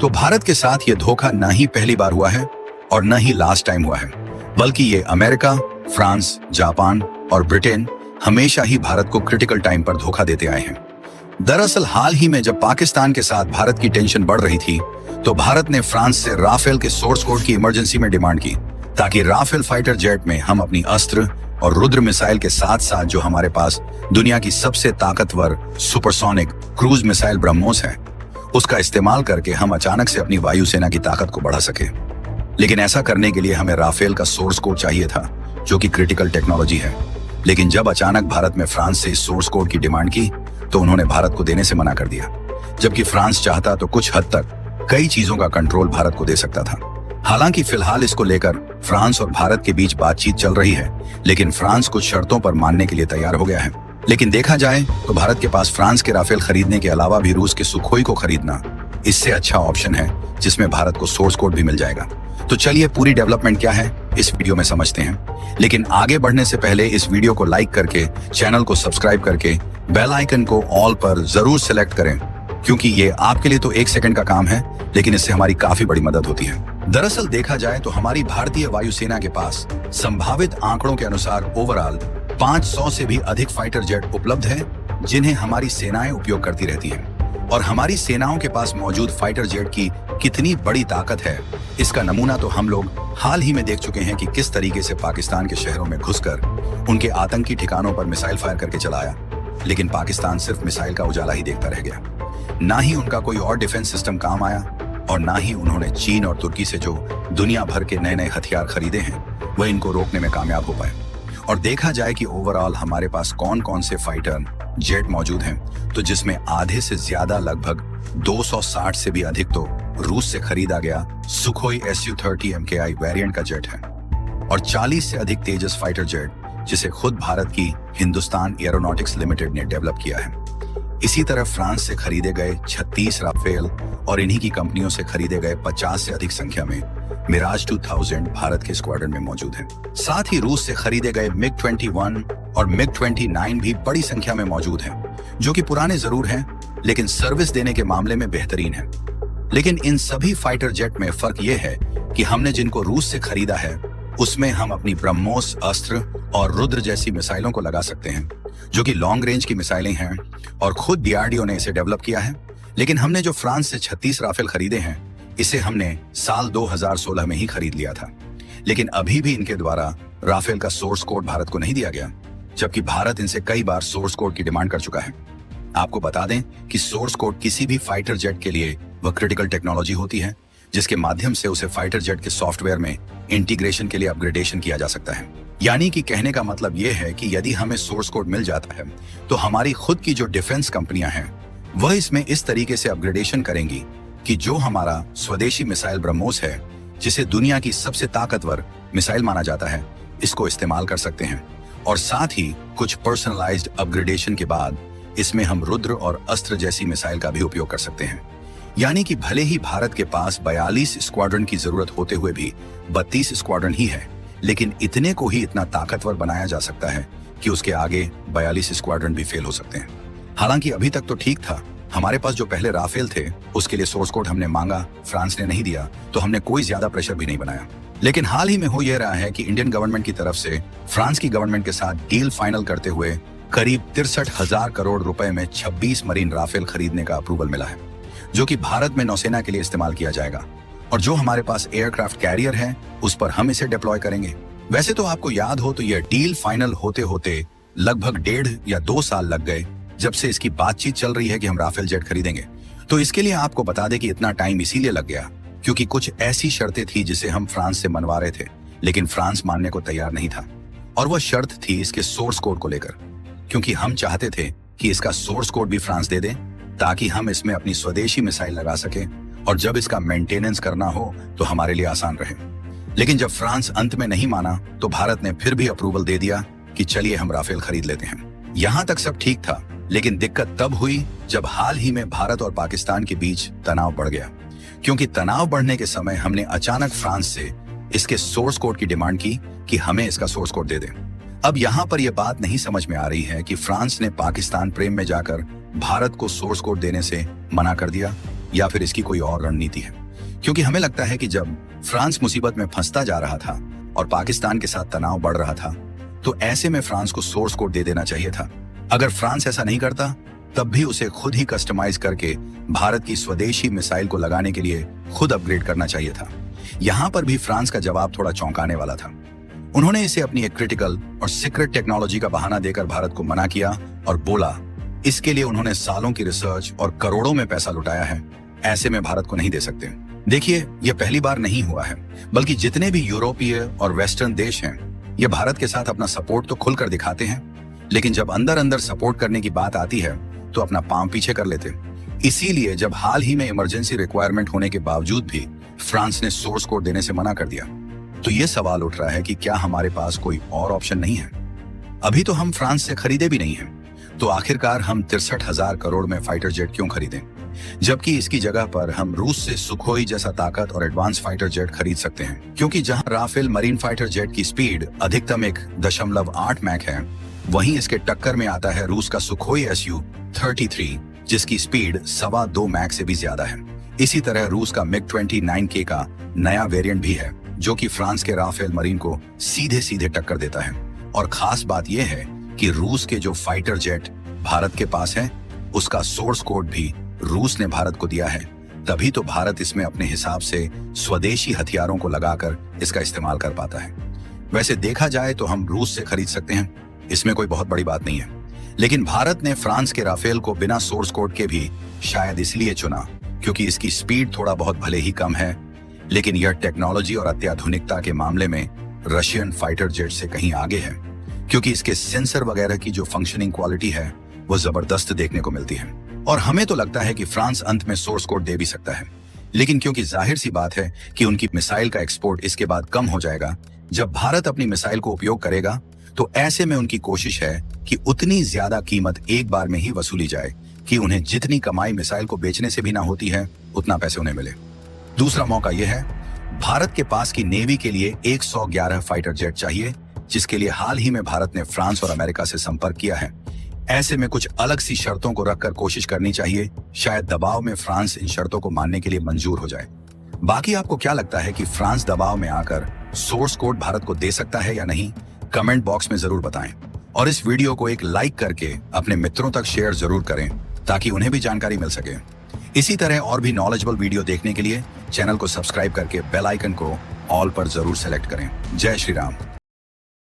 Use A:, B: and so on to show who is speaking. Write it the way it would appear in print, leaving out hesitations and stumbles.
A: तो भारत के साथ ये धोखा न ही पहली बार हुआ है और न ही लास्ट टाइम हुआ है, बल्कि ये अमेरिका, फ्रांस, जापान और ब्रिटेन हमेशा ही भारत को क्रिटिकल टाइम पर धोखा देते आए हैं। दरअसल हाल ही में जब पाकिस्तान के साथ भारत की टेंशन बढ़ रही थी, तो भारत ने फ्रांस से राफेल के सोर्स कोड की इमरजेंसी में डिमांड की, ताकि राफेल फाइटर जेट में हम अपनी अस्त्र और रुद्र मिसाइल के साथ साथ जो हमारे पास दुनिया की सबसे ताकतवर सुपरसोनिक क्रूज मिसाइल ब्रह्मोस है, उसका इस्तेमाल करके हम अचानक से अपनी वायुसेना की ताकत को बढ़ा सके। लेकिन ऐसा करने के लिए हमें राफेल का सोर्स कोड चाहिए था, जो कि क्रिटिकल टेक्नोलॉजी है। लेकिन जब अचानक भारत में फ्रांस से इस सोर्स कोड की डिमांड की, तो उन्होंने भारत को देने से मना कर दिया, जबकि फ्रांस चाहता तो कुछ हद तक कई चीजों का कंट्रोल भारत को दे सकता था। हालांकि फिलहाल इसको लेकर फ्रांस और भारत के बीच बातचीत चल रही है, लेकिन फ्रांस कुछ शर्तों पर मानने के लिए तैयार हो गया है। लेकिन देखा जाए तो भारत के पास फ्रांस के राफेल खरीदने के अलावा भी रूस के सुखोई को खरीदना इससे अच्छा ऑप्शन है, जिसमें भारत को सोर्स कोड भी मिल जाएगा। तो चलिए पूरी डेवलपमेंट क्या है इस वीडियो में समझते हैं। लेकिन आगे बढ़ने से पहले इस वीडियो को लाइक करके, चैनल को सब्सक्राइब करके, बेल आइकन को ऑल पर जरूर सेलेक्ट करें, क्योंकि ये आपके लिए तो 1 सेकंड का काम है, लेकिन इससे हमारी काफी बड़ी मदद होती है। दरअसल देखा जाए तो हमारी भारतीय वायुसेना के पास संभावित आंकड़ों के अनुसार ओवरऑल 500 से भी अधिक फाइटर जेट उपलब्ध है, जिन्हें हमारी सेनाएं उपयोग करती रहती हैं। और हमारी सेनाओं के पास मौजूद फाइटर जेट की कितनी बड़ी ताकत है, इसका नमूना तो हम लोग हाल ही में देख चुके हैं कि किस तरीके से पाकिस्तान के शहरों में घुसकर उनके आतंकी ठिकानों पर मिसाइल फायर करके चलाया। लेकिन पाकिस्तान सिर्फ मिसाइल का उजाला ही देखता रह गया। ना ही उनका कोई और डिफेंस सिस्टम काम आया, और ना ही उन्होंने चीन और तुर्की से जो दुनिया भर के नए नए हथियार खरीदे हैं, वह इनको रोकने में कामयाब हो पाए। और देखा जाए कि ओवरऑल हमारे पास कौन कौन से फाइटर जेट मौजूद हैं, तो जिसमें आधे से ज्यादा लगभग 260 से भी अधिक तो रूस से खरीदा गया सुखोई Su-30 MKI वेरिएंट का जेट है, और 40 से अधिक तेजस फाइटर जेट जिसे खुद भारत की हिंदुस्तान एरोनॉटिक्स लिमिटेड ने डेवलप किया है। इसी तरह फ्रांस से खरीदे गए 36 राफेल और इन्हीं की कंपनियों से खरीदे गए 50 से अधिक संख्या में मिराज 2000 भारत के स्क्वाड्रन में मौजूद है। साथ ही रूस से खरीदे गए MiG-21 और MiG-29 भी बड़ी संख्या में मौजूद हैं, जो कि पुराने जरूर हैं, लेकिन सर्विस देने के मामले में बेहतरीन है। लेकिन इन सभी फाइटर जेट में फर्क यह है कि हमने जिनको रूस से खरीदा है, उसमें हम अपनी ब्रह्मोस अस्त्र और रुद्र जैसी मिसाइलों को लगा सकते हैं, जो कि लॉन्ग रेंज की मिसाइलें हैं, और खुद DRDO ने इसे डेवलप किया है। लेकिन हमने जो फ्रांस से 36 राफेल खरीदे हैं, इसे हमने साल 2016 में ही खरीद लिया था। लेकिन अभी भी इनके द्वारा राफेल का सोर्स कोड भारत को नहीं दिया गया, जबकि भारत इनसे कई बार सोर्स कोड की डिमांड कर चुका है। आपको बता दें कि सोर्स कोड किसी भी फाइटर जेट के लिए वह क्रिटिकल टेक्नोलॉजी होती है, जिसके माध्यम से उसे फाइटर जेट के सॉफ्टवेयर में इंटीग्रेशन के लिए अपग्रेडेशन किया जा सकता है। यानी कि कहने का मतलब यह है कि यदि हमें सोर्स कोड मिल जाता है, तो हमारी खुद की जो डिफेंस कंपनियां हैं, वह इसमें इस तरीके से अपग्रेडेशन करेंगी कि जो हमारा स्वदेशी मिसाइल ब्रह्मोस है, जिसे दुनिया की सबसे ताकतवर मिसाइल माना जाता है, इसको इस्तेमाल कर सकते हैं। और साथ ही कुछ पर्सनलाइज्ड अपग्रेडेशन के बाद इसमें हम रुद्र और अस्त्र जैसी मिसाइल का भी उपयोग कर सकते हैं। यानी कि भले ही भारत के पास 42 स्क्वाड्रन की जरूरत होते हुए भी 32 स्क्वाड्रन ही है, लेकिन इतने को ही इतना ताकतवर बनाया जा सकता है कि उसके आगे 42 स्क्वाड्रन भी फेल हो सकते हैं। हालांकि अभी तक तो ठीक था। हमारे पास जो पहले राफेल थे, उसके लिए सोर्स कोड हमने मांगा, फ्रांस ने नहीं दिया, तो हमने कोई ज्यादा प्रेशर भी नहीं बनाया। लेकिन हाल ही में हो यह रहा है कि इंडियन गवर्नमेंट की तरफ से फ्रांस की गवर्नमेंट के साथ डील फाइनल करते हुए करीब 63,000 करोड़ रुपए में 26 मरीन राफेल खरीदने का अप्रूवल मिला है, जो कि भारत में नौसेना के लिए इस्तेमाल किया जाएगा। और जो हमारे पास एयरक्राफ्ट कैरियर है, उस पर हम इसे डिप्लॉय करेंगे। वैसे तो आपको याद हो तो यह डील फाइनल होते होते लगभग 1.5 या 2 साल लग गए, जब से इसकी बातचीत चल रही है कि हम राफेल जेट खरीदेंगे। तो इसके लिए आपको बता दें कि इतना टाइम इसीलिए लग गया क्योंकि कुछ ऐसी शर्तें थी जिसे हम फ्रांस से मनवा रहे थे, लेकिन फ्रांस मानने को तैयार नहीं था। और वह शर्त थी इसके सोर्स कोड को लेकर, क्योंकि हम चाहते थे कि इसका सोर्स कोड भी फ्रांस दे दे, ताकि हम इसमें अपनी स्वदेशी मिसाइल लगा सके, और जब इसका मेंटेनेंस करना हो तो हमारे लिए आसान रहे। लेकिन जब फ्रांस अंत में नहीं माना, तो भारत ने फिर भी अप्रूवल दे दिया कि चलिए हम राफेल खरीद लेते हैं। यहाँ तक सब ठीक था, लेकिन दिक्कत तब हुई जब हाल ही में भारत और पाकिस्तान के बीच तनाव बढ़ गया, क्योंकि तनाव बढ़ने के समय हमने अचानक फ्रांस से इसके सोर्स कोड की डिमांड की कि हमें इसका सोर्स कोड दे दें। अब यहाँ पर यह बात नहीं समझ में आ रही है कि फ्रांस ने पाकिस्तान प्रेम में जाकर भारत को सोर्स कोड देने से मना कर दिया, या फिर इसकी कोई और रणनीति है? क्योंकि हमें लगता है कि जब फ्रांस मुसीबत में फंसता जा रहा था और पाकिस्तान के साथ तनाव बढ़ रहा था, तो ऐसे में फ्रांस को सोर्स कोड दे देना चाहिए था। अगर फ्रांस ऐसा नहीं करता, तब भी उसे खुद ही कस्टमाइज करके भारत की स्वदेशी मिसाइल को लगाने के लिए खुद अपग्रेड करना चाहिए था। यहां पर भी फ्रांस का जवाब थोड़ा चौंकाने वाला था। उन्होंने इसे अपनी एक क्रिटिकल और सीक्रेट टेक्नोलॉजी का बहाना देकर भारत को मना किया और बोला इसके लिए उन्होंने सालों की रिसर्च और करोड़ों में पैसा लुटाया है, ऐसे में भारत को नहीं दे सकते। देखिए, यह पहली बार नहीं हुआ है, बल्कि जितने भी यूरोपीय और वेस्टर्न देश हैं, ये भारत के साथ अपना सपोर्ट तो खुलकर दिखाते हैं, लेकिन जब अंदर अंदर सपोर्ट करने की बात आती है तो अपना पांव पीछे कर लेते। इसीलिए जब हाल ही में इमरजेंसी रिक्वायरमेंट होने के बावजूद भी फ्रांस ने सोर्स कोड देने से मना कर दिया, तो ये सवाल उठ रहा है कि क्या हमारे पास कोई और ऑप्शन नहीं है? अभी तो हम फ्रांस से खरीदे भी नहीं हैं, तो आखिरकार हम 63,000 करोड़ में फाइटर जेट क्यों खरीदें, जबकि इसकी जगह पर हम रूस से सुखोई जैसा ताकत और एडवांस फाइटर जेट खरीद सकते हैं। क्योंकि जहां राफेल मरीन फाइटर जेट की स्पीड अधिकतम 1.8 मैक है, वहीं इसके टक्कर में आता है रूस का सुखोई Su-33, जिसकी स्पीड 2.25 मैक से भी ज्यादा है। इसी तरह रूस का MiG-29K का नया वेरिएंट भी है, जो कि फ्रांस के राफेल मरीन को सीधे सीधे टक्कर देता है। और खास बात यह है कि रूस के जो फाइटर जेट भारत के पास है, उसका सोर्स कोड भी रूस ने भारत को दिया है। तभी तो भारत इसमें अपने हिसाब से स्वदेशी हथियारों को लगाकर इसका इस्तेमाल कर पाता है। वैसे देखा जाए तो हम रूस से खरीद सकते हैं, इसमें कोई बहुत बड़ी बात नहीं है। लेकिन भारत ने फ्रांस के राफेल को बिना सोर्स कोड के भी शायद इसलिए चुना क्योंकि इसकी स्पीड थोड़ा बहुत भले ही कम है, लेकिन यह टेक्नोलॉजी और अत्याधुनिकता के मामले में रशियन फाइटर जेट से कहीं आगे है, क्योंकि इसके सेंसर वगैरह की जो फंक्शनिंग क्वालिटी है वो जबरदस्त देखने को मिलती है। और हमें तो लगता है कि फ्रांस अंत में सोर्स कोड दे भी सकता है, लेकिन क्योंकि जाहिर सी बात है कि उनकी मिसाइल का एक्सपोर्ट इसके बाद कम हो जाएगा जब भारत अपनी मिसाइल को उपयोग करेगा, तो ऐसे में उनकी कोशिश है कि उतनी ज्यादा कीमत एक बार में ही वसूली जाए कि उन्हें जितनी कमाई मिसाइल को बेचने से भी ना होती है, उतना पैसे उन्हें मिले। दूसरा मौका यह है, भारत के पास की नेवी के लिए 111 फाइटर जेट चाहिए, जिसके लिए हाल ही में भारत ने फ्रांस और अमेरिका से संपर्क किया है। ऐसे में कुछ अलग सी शर्तों को रखकर कोशिश करनी चाहिए, शायद दबाव में फ्रांस इन शर्तों को मानने के लिए मंजूर हो जाए। बाकी आपको क्या लगता है कि फ्रांस दबाव में आकर सोर्स कोड भारत को दे सकता है या नहीं? कमेंट बॉक्स में जरूर बताएं और इस वीडियो को एक लाइक करके अपने मित्रों तक शेयर जरूर करें ताकि उन्हें भी जानकारी मिल सके। इसी तरह और भी नॉलेजेबल वीडियो देखने के लिए चैनल को सब्सक्राइब करके बेल आइकन को ऑल पर जरूर सेलेक्ट करें। जय श्री राम।